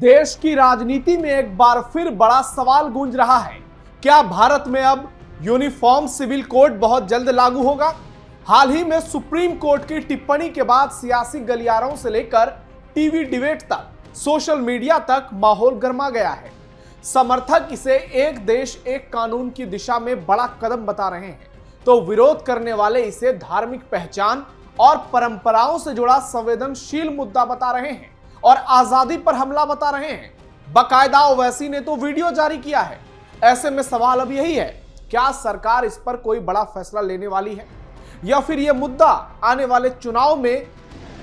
देश की राजनीति में एक बार फिर बड़ा सवाल गूंज रहा है। क्या भारत में अब यूनिफॉर्म सिविल कोड बहुत जल्द लागू होगा? हाल ही में सुप्रीम कोर्ट की टिप्पणी के बाद सियासी गलियारों से लेकर टीवी डिबेट तक, सोशल मीडिया तक माहौल गर्मा गया है। समर्थक इसे एक देश एक कानून की दिशा में बड़ा कदम बता रहे हैं, तो विरोध करने वाले इसे धार्मिक पहचान और परंपराओं से जुड़ा संवेदनशील मुद्दा बता रहे हैं और आजादी पर हमला बता रहे हैं। बाकायदा ओवैसी ने तो वीडियो जारी किया है। ऐसे में सवाल अब यही है, क्या सरकार इस पर कोई बड़ा फैसला लेने वाली है या फिर यह मुद्दा आने वाले चुनाव में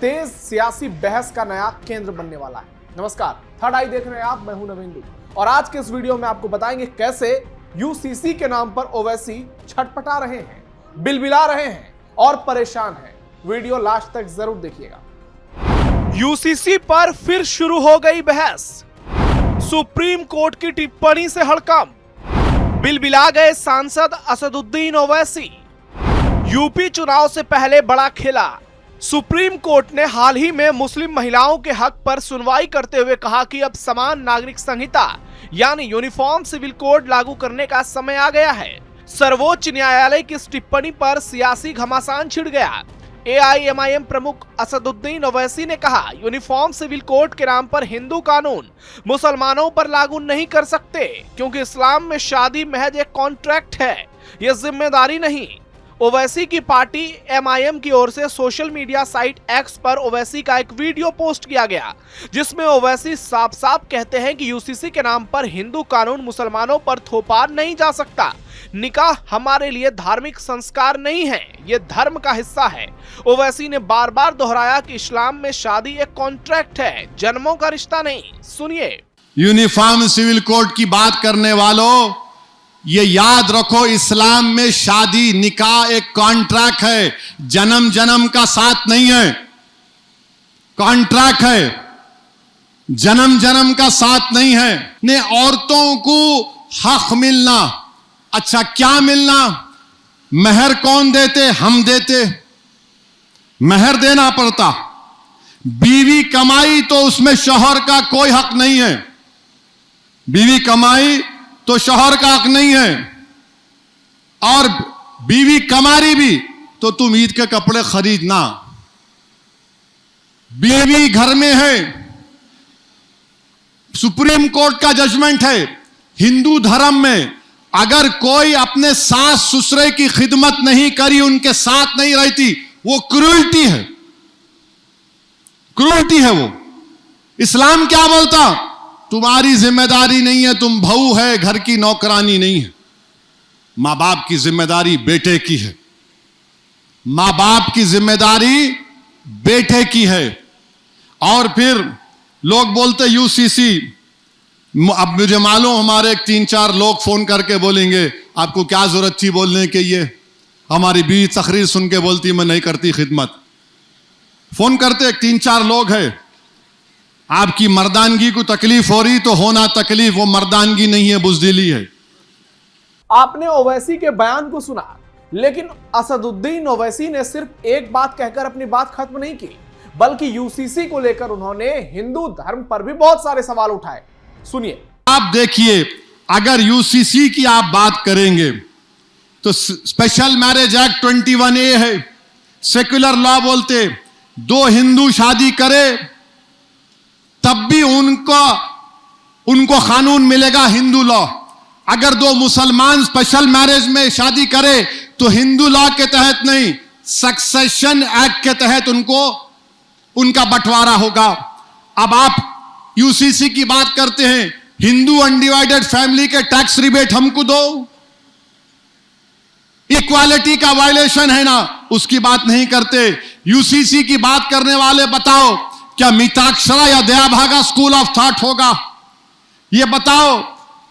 तेज सियासी बहस का नया केंद्र बनने वाला है? नमस्कार, थर्ड आई देख रहे हैं आप, मैं हूं नवीन और आज के इस वीडियो में आपको बताएंगे कैसे यूसीसी के नाम पर ओवैसी छटपटा रहे हैं, बिलबिला रहे हैं और परेशान हैं। वीडियो लास्ट तक जरूर देखिएगा। यूसीसी पर फिर शुरू हो गई बहस। सुप्रीम कोर्ट की टिप्पणी से हड़कंप, बिलबिला गए सांसद असदुद्दीन ओवैसी। यूपी चुनाव से पहले बड़ा खेला। सुप्रीम कोर्ट ने हाल ही में मुस्लिम महिलाओं के हक पर सुनवाई करते हुए कहा कि अब समान नागरिक संहिता यानी यूनिफॉर्म सिविल कोड लागू करने का समय आ गया है। सर्वोच्च न्यायालय की इस टिप्पणी पर सियासी घमासान छिड़ गया। एआईएमआईएम प्रमुख असदुद्दीन ओवैसी ने कहा, यूनिफॉर्म सिविल कोड के नाम पर हिंदू कानून मुसलमानों पर लागू नहीं कर सकते, क्योंकि इस्लाम में शादी महज एक कॉन्ट्रैक्ट है, यह जिम्मेदारी नहीं। ओवैसी की पार्टी एमआईएम की ओर से सोशल मीडिया साइट एक्स पर ओवैसी का एक वीडियो पोस्ट किया गया, जिसमें ओवैसी साफ साफ कहते हैं कि यूसीसी के नाम पर हिंदू कानून मुसलमानों पर थोपा नहीं जा सकता। निकाह हमारे लिए धार्मिक संस्कार नहीं है, ये धर्म का हिस्सा है। ओवैसी ने बार बार दोहराया कि इस्लाम में शादी एक कॉन्ट्रैक्ट है, जन्मों का रिश्ता नहीं। सुनिए। यूनिफॉर्म सिविल कोड की बात करने वालों, ये याद रखो, इस्लाम में शादी निकाह एक कॉन्ट्रैक्ट है, जन्म जन्म का साथ नहीं है। कॉन्ट्रैक्ट है, जन्म जन्म का साथ नहीं है। ने औरतों को हक मिलना, अच्छा क्या मिलना? महर कौन देते? हम देते, महर देना पड़ता। बीवी कमाई तो उसमें शौहर का कोई हक नहीं है, बीवी कमाई तो शौहर का हक नहीं है। और बीवी कमा रही भी तो तुम ईद के कपड़े खरीदना। बीवी घर में है, सुप्रीम कोर्ट का जजमेंट है, हिंदू धर्म में अगर कोई अपने सास ससुरे की खिदमत नहीं करी, उनके साथ नहीं रहती, वो क्रूरटी है, क्रूरटी है वो। इस्लाम क्या बोलता? तुम्हारी जिम्मेदारी नहीं है, तुम बहू है, घर की नौकरानी नहीं है। मां बाप की जिम्मेदारी बेटे की है, मां बाप की जिम्मेदारी बेटे की है। और फिर लोग बोलते यूसीसी, अब मुझे मालूम हमारे 3-4 लोग फोन करके बोलेंगे आपको क्या जरूरत थी बोलने के, ये हमारी बीवी तकरीर सुन के बोलती मैं नहीं करती खिदमत। फोन करते 3-4 लोग हैं। आपकी मर्दानगी को तकलीफ हो रही तो होना तकलीफ, वो मर्दानगी नहीं है, बुज़दिली है। आपने ओवैसी के बयान को सुना, लेकिन असदुद्दीन ओवैसी ने सिर्फ एक बात कहकर अपनी बात खत्म नहीं की, बल्कि यूसीसी को लेकर उन्होंने हिंदू धर्म पर भी बहुत सारे सवाल उठाए। सुनिए। आप देखिए, अगर यूसीसी की आप बात करेंगे तो स्पेशल मैरिज एक्ट 21A है, सेक्युलर लॉ बोलते, 2 हिंदू शादी करे तब भी उनको कानून मिलेगा हिंदू लॉ। अगर 2 मुसलमान स्पेशल मैरिज में शादी करे तो हिंदू लॉ के तहत नहीं, सक्सेशन एक्ट के तहत उनका बंटवारा होगा। अब आप यूसीसी की बात करते हैं, हिंदू अनडिवाइडेड फैमिली के टैक्स रिबेट हमको दो, इक्वालिटी का वायलेशन है ना, उसकी बात नहीं करते। यूसीसी की बात करने वाले बताओ, क्या मिताक्षरा या दयाभागा स्कूल ऑफ थॉट होगा? यह बताओ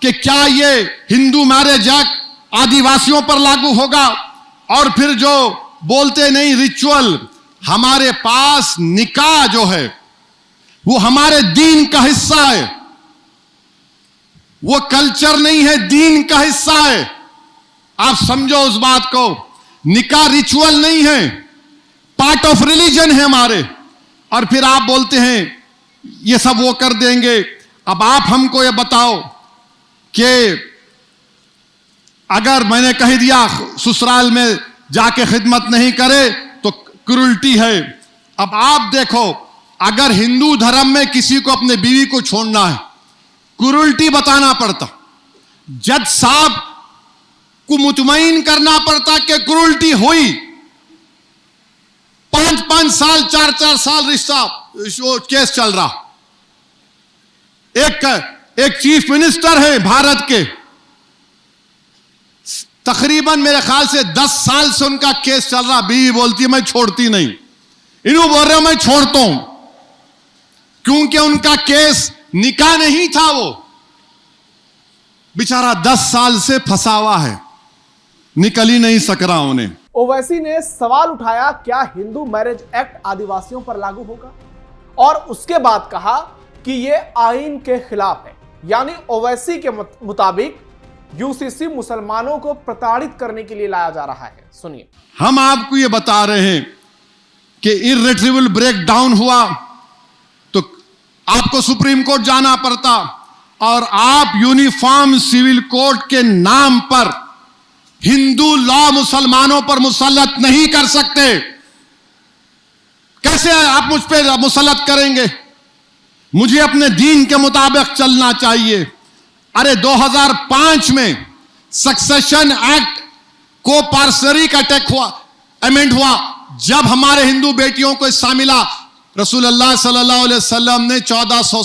कि क्या यह हिंदू मैरिज एक्ट आदिवासियों पर लागू होगा? और फिर जो बोलते नहीं रिचुअल, हमारे पास निकाह जो है वो हमारे दीन का हिस्सा है, वो कल्चर नहीं है, दीन का हिस्सा है। आप समझो उस बात को। निकाह रिचुअल नहीं है, पार्ट ऑफ रिलीजन है हमारे। और फिर आप बोलते हैं ये सब वो कर देंगे। अब आप हमको ये बताओ कि अगर मैंने कह दिया ससुराल में जाके खिदमत नहीं करे तो क्रूरटी है। अब आप देखो, अगर हिंदू धर्म में किसी को अपने बीवी को छोड़ना है, क्रूरटी बताना पड़ता, जज साहब को मुतमईन करना पड़ता कि क्रूरटी हुई। 5-5 साल 4-4 साल रिश्ता केस चल रहा। एक चीफ मिनिस्टर है भारत के, तकरीबन मेरे ख्याल से 10 साल से उनका केस चल रहा। बीवी बोलती है मैं छोड़ती नहीं, इन्हों बोल रहे हो मैं छोड़ता हूं, क्योंकि उनका केस निकाह नहीं था। वो बेचारा 10 साल से फंसा हुआ है, निकल ही नहीं सक रहा उन्हें। ओवैसी ने सवाल उठाया, क्या हिंदू मैरिज एक्ट आदिवासियों पर लागू होगा, और उसके बाद कहा कि यह आईन के खिलाफ है। यानी ओवैसी के मुताबिक यूसीसी मुसलमानों को प्रताड़ित करने के लिए लाया जा रहा है। सुनिए। हम आपको यह बता रहे हैं कि इर्रिट्रीवेबल ब्रेकडाउन हुआ तो आपको सुप्रीम कोर्ट जाना पड़ता, और आप यूनिफॉर्म सिविल कोड के नाम पर हिंदू लॉ मुसलमानों पर मुसल्लत नहीं कर सकते। कैसे आप मुझ पर मुसल्लत करेंगे? मुझे अपने दीन के मुताबिक चलना चाहिए। अरे 2005 में सक्सेशन एक्ट को पार्सरी का अमेंड हुआ, जब हमारे हिंदू बेटियों को हिस्सा मिला। रसूलुल्लाह सल्लल्लाहु अलैहि वसल्लम ने 1400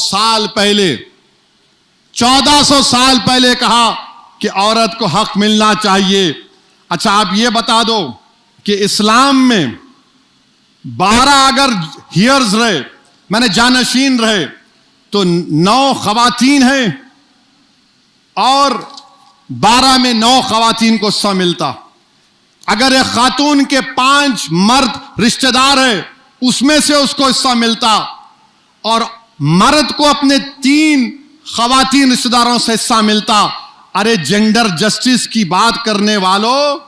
साल पहले कहा कि औरत को हक मिलना चाहिए। अच्छा, आप ये बता दो कि इस्लाम में 12 अगर हियर्स रहे, मैंने जानशीन रहे, तो 9 खवातीन हैं और 12 में 9 खवातीन को हिस्सा मिलता। अगर एक खातून के 5 मर्द रिश्तेदार है, उसमें से उसको हिस्सा मिलता, और मर्द को अपने 3 खवातीन रिश्तेदारों से हिस्सा मिलता। अरे जेंडर जस्टिस की बात करने वालों,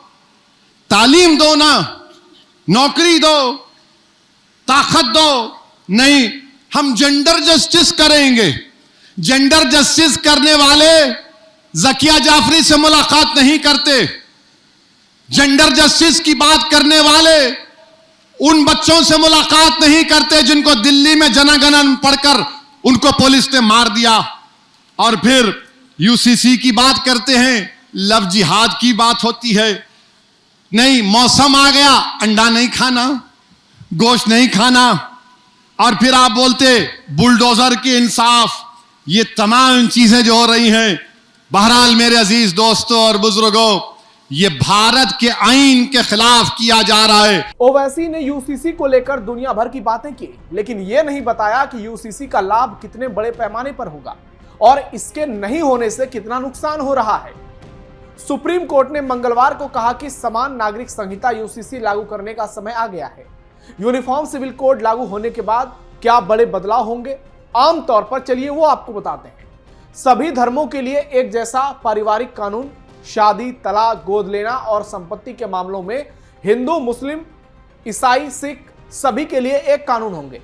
तालीम दो ना, नौकरी दो, ताकत दो। नहीं, हम जेंडर जस्टिस करेंगे। जेंडर जस्टिस करने वाले ज़किया जाफरी से मुलाकात नहीं करते। जेंडर जस्टिस की बात करने वाले उन बच्चों से मुलाकात नहीं करते जिनको दिल्ली में जनगणन पढ़कर उनको पुलिस ने मार दिया। और फिर यूसीसी की बात करते हैं, लव जिहाद की बात होती है। नहीं, मौसम आ गया, अंडा नहीं खाना, गोश्त नहीं खाना, और फिर आप बोलते बुलडोजर की इंसाफ। ये तमाम चीजें जो हो रही हैं, बहरहाल मेरे अजीज दोस्तों और बुजुर्गों, ये भारत के आईन के खिलाफ किया जा रहा है। ओवैसी ने यूसीसी को लेकर दुनिया भर की बातें की, लेकिन यह नहीं बताया कि यूसीसी का लाभ कितने बड़े पैमाने पर होगा और इसके नहीं होने से कितना नुकसान हो रहा है। सुप्रीम कोर्ट ने मंगलवार को कहा कि समान नागरिक संहिता यूसीसी लागू करने का समय आ गया है। यूनिफॉर्म सिविल कोड लागू होने के बाद क्या बड़े बदलाव होंगे? आमतौर पर चलिए वो आपको बताते हैं। सभी धर्मों के लिए एक जैसा पारिवारिक कानून, शादी, तलाक, गोद लेना और संपत्ति के मामलों में हिंदू, मुस्लिम, ईसाई, सिख सभी के लिए एक कानून होंगे।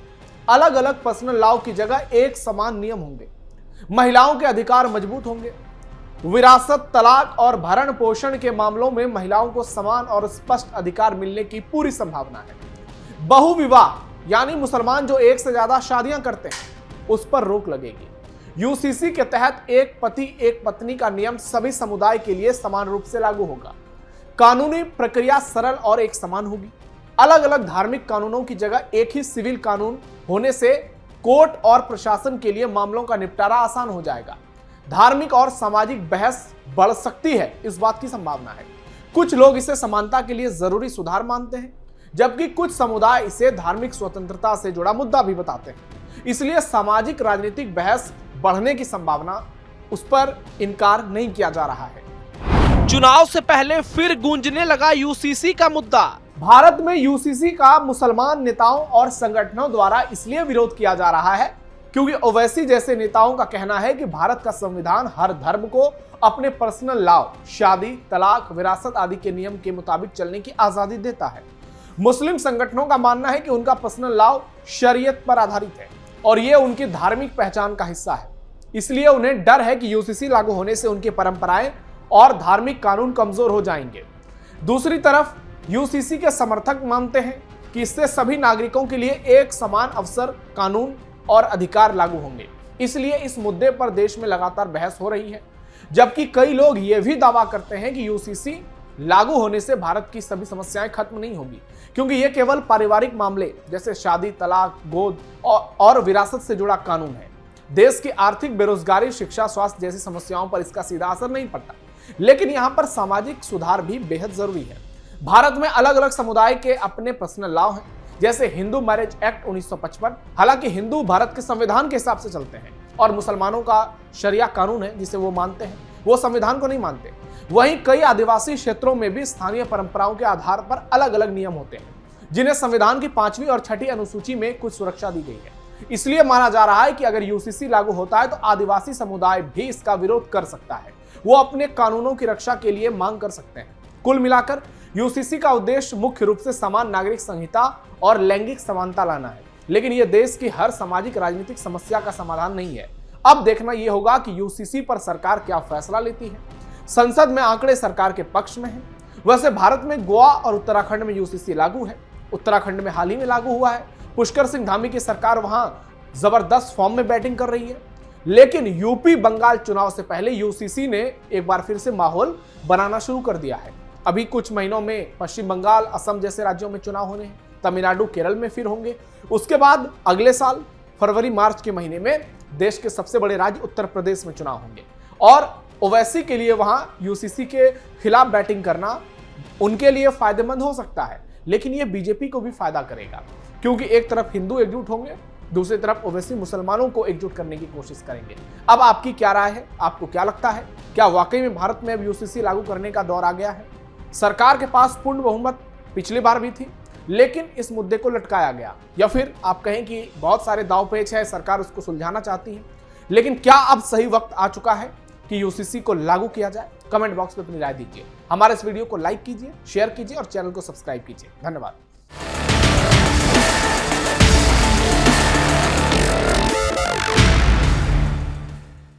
अलग अलग पर्सनल लॉ की जगह एक समान नियम होंगे। महिलाओं के अधिकार मजबूत होंगे। विरासत, तलाक और भरण पोषण के मामलों में महिलाओं को समान और स्पष्ट अधिकार मिलने की पूरी संभावना है। बहुविवाह यानी मुसलमान जो एक से ज्यादा शादियां करते हैं, उस पर रोक लगेगी। यूसीसी के तहत एक पति एक पत्नी का नियम सभी समुदाय के लिए समान रूप से लागू होगा। कानूनी प्रक्रिया सरल और एक समान होगी। अलग अलग धार्मिक कानूनों की जगह एक ही सिविल कानून होने से कोर्ट और प्रशासन के लिए मामलों का निपटारा आसान हो जाएगा। धार्मिक और सामाजिक बहस बढ़ सकती है, इस बात की संभावना है। कुछ लोग इसे समानता के लिए जरूरी सुधार मानते हैं, जबकि कुछ समुदाय इसे धार्मिक स्वतंत्रता से जुड़ा मुद्दा भी बताते हैं। इसलिए सामाजिक राजनीतिक बहस बढ़ने की संभावना, उस पर इनकार नहीं किया जा रहा है। चुनाव से पहले फिर गूंजने लगा यूसीसी का मुद्दा। भारत में यूसीसी का मुसलमान नेताओं और संगठनों द्वारा इसलिए विरोध किया जा रहा है क्योंकि ओवैसी जैसे नेताओं का कहना है कि भारत का संविधान हर धर्म को अपने पर्सनल लॉ, शादी, तलाक, विरासत आदि के नियम के मुताबिक चलने की आजादी देता है। मुस्लिम संगठनों का मानना है कि उनका पर्सनल लॉ शरीयत पर आधारित है और यह उनकी धार्मिक पहचान का हिस्सा है। इसलिए उन्हें डर है कि यूसीसी लागू होने से उनकी परंपराएं और धार्मिक कानून कमजोर हो जाएंगे। दूसरी तरफ यूसीसी के समर्थक मानते हैं कि इससे सभी नागरिकों के लिए एक समान अवसर, कानून और अधिकार लागू होंगे। इसलिए इस मुद्दे पर देश में लगातार बहस हो रही है, जबकि कई लोग यह भी दावा करते हैं कि यूसीसी लागू होने से भारत की सभी समस्याएं खत्म नहीं होगी, क्योंकि यह केवल पारिवारिक मामले जैसे शादी, तलाक, गोद और विरासत से जुड़ा कानून है। देश की आर्थिक, बेरोजगारी, शिक्षा, स्वास्थ्य जैसी समस्याओं पर इसका सीधा असर नहीं पड़ता, लेकिन यहां पर सामाजिक सुधार भी बेहद जरूरी है। भारत में अलग अलग समुदाय के अपने पर्सनल लॉ हैं, जैसे हिंदू मैरिज एक्ट 1955। हालांकि हिंदू भारत के संविधान के हिसाब से चलते हैं और मुसलमानों का शरिया कानून है जिसे वो मानते हैं, वो संविधान को नहीं मानते। वहीं कई आदिवासी क्षेत्रों में भी स्थानीय परंपराओं के आधार पर अलग अलग नियम होते हैं, जिन्हें संविधान की 5वीं और 6ठी अनुसूची में कुछ सुरक्षा दी गई है। इसलिए माना जा रहा है कि अगर यूसीसी लागू होता है तो आदिवासी समुदाय भी इसका विरोध कर सकता है, वो अपने कानूनों की रक्षा के लिए मांग कर सकते हैं। कुल मिलाकर यूसीसी का उद्देश्य मुख्य रूप से समान नागरिक संहिता और लैंगिक समानता लाना है, लेकिन यह देश की हर सामाजिक राजनीतिक समस्या का समाधान नहीं है। अब देखना यह होगा कि यूसीसी पर सरकार क्या फैसला लेती है। संसद में आंकड़े सरकार के पक्ष में हैं। वैसे भारत में गोवा और उत्तराखंड में यूसीसी लागू है। उत्तराखंड में हाल ही में लागू हुआ है। पुष्कर सिंह धामी की सरकार वहां जबरदस्त फॉर्म में बैटिंग कर रही है। लेकिन यूपी बंगाल चुनाव से पहले यूसीसी ने एक बार फिर से माहौल बनाना शुरू कर दिया है। अभी कुछ महीनों में पश्चिम बंगाल, असम जैसे राज्यों में चुनाव होने हैं। तमिलनाडु, केरल में फिर होंगे। उसके बाद अगले साल फरवरी मार्च के महीने में देश के सबसे बड़े राज्य उत्तर प्रदेश में चुनाव होंगे और ओवैसी के लिए वहां यूसीसी के खिलाफ बैटिंग करना उनके लिए फायदेमंद हो सकता है, लेकिन यह बीजेपी को भी फायदा करेगा, क्योंकि एक तरफ हिंदू एकजुट होंगे, दूसरी तरफ ओवैसी मुसलमानों को एकजुट करने की कोशिश करेंगे। अब आपकी क्या राय है? आपको क्या लगता है? क्या वाकई में भारत में अब यूसीसी लागू करने का दौर आ गया है? सरकार के पास पूर्ण बहुमत पिछली बार भी थी, लेकिन इस मुद्दे को लटकाया गया, या फिर आप कहें कि बहुत सारे दांव पेच है, सरकार उसको सुलझाना चाहती है। लेकिन क्या अब सही वक्त आ चुका है कि यूसीसी को लागू किया जाए? कमेंट बॉक्स में अपनी राय दीजिए। हमारे इस वीडियो को लाइक कीजिए, शेयर कीजिए और चैनल को सब्सक्राइब कीजिए। धन्यवाद।